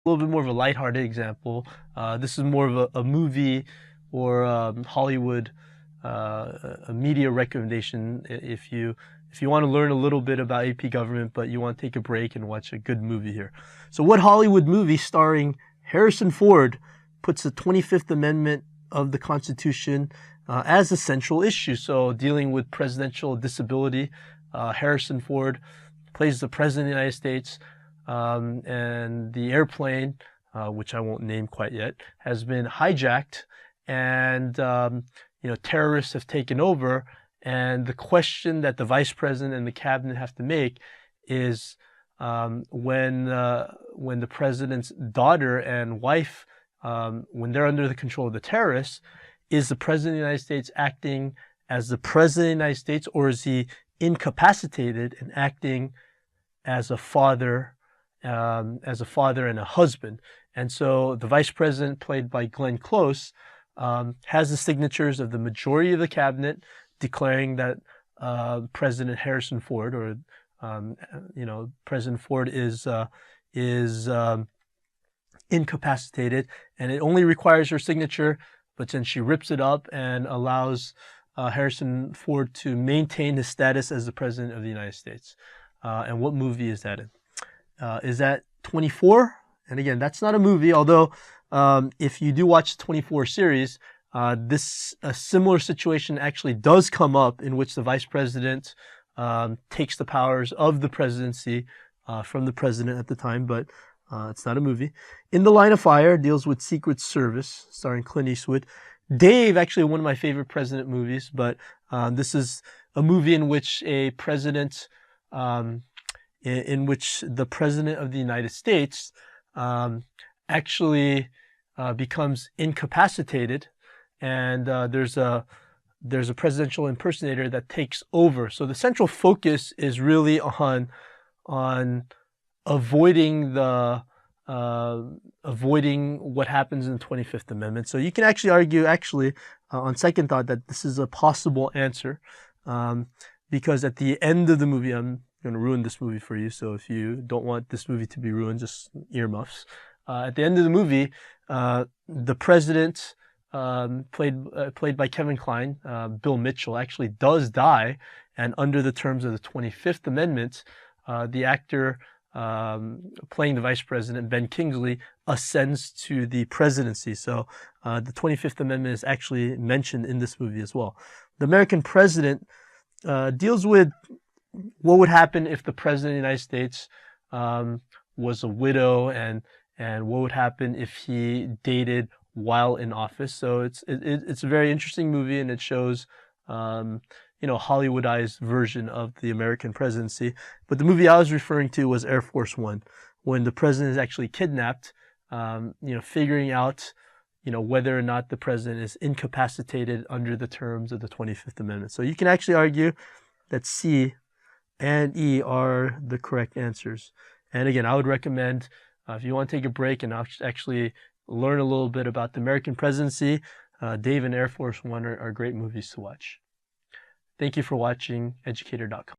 A little bit more of a lighthearted example. This is more of a movie or Hollywood a media recommendation if you want to learn a little bit about AP government, but you want to take a break and watch a good movie here. So what Hollywood movie starring Harrison Ford puts the 25th Amendment of the Constitution as a central issue? So dealing with presidential disability, Harrison Ford plays the President of the United States, and the airplane, which I won't name quite yet, has been hijacked, and terrorists have taken over. And the question that the vice president and the cabinet have to make is when the president's daughter and wife, when they're under the control of the terrorists, is the president of the United States acting as the president of the United States, or is he incapacitated and acting as a father and a husband? And so the vice president, played by Glenn Close, has the signatures of the majority of the cabinet declaring that President Harrison Ford, or President Ford is incapacitated, and it only requires her signature. But then she rips it up and allows Harrison Ford to maintain his status as the President of the United States. And what movie is that in? Is that 24? And again, that's not a movie, although if you do watch the 24 series, a similar situation actually does come up, in which the vice president takes the powers of the presidency from the president at the time, but it's not a movie. In the Line of Fire deals with Secret Service, starring Clint Eastwood. Dave, actually one of my favorite president movies, but this is a movie in which a president, in which the president of the United States actually becomes incapacitated, and there's a presidential impersonator that takes over. So the central focus is really on avoiding what happens in the 25th Amendment. So you can actually argue, on second thought, that this is a possible answer, because at the end of the movie, I'm going to ruin this movie for you, so if you don't want this movie to be ruined, just earmuffs. At the end of the movie, the president, played by Kevin Kline, Bill Mitchell, actually does die, and under the terms of the 25th Amendment, the actor playing the vice president, Ben Kingsley, ascends to the presidency. So the 25th Amendment is actually mentioned in this movie as well. The American President deals with what would happen if the president of the United States was a widow, and what would happen if he dated while in office. So it's a very interesting movie, and it shows Hollywoodized version of the American presidency. But the movie I was referring to was Air Force One, when the president is actually kidnapped, figuring out whether or not the president is incapacitated under the terms of the 25th Amendment. So you can actually argue that C and E are the correct answers. And again, I would recommend, if you want to take a break and actually learn a little bit about the American presidency, Dave and Air Force One are great movies to watch. Thank you for watching Educator.com.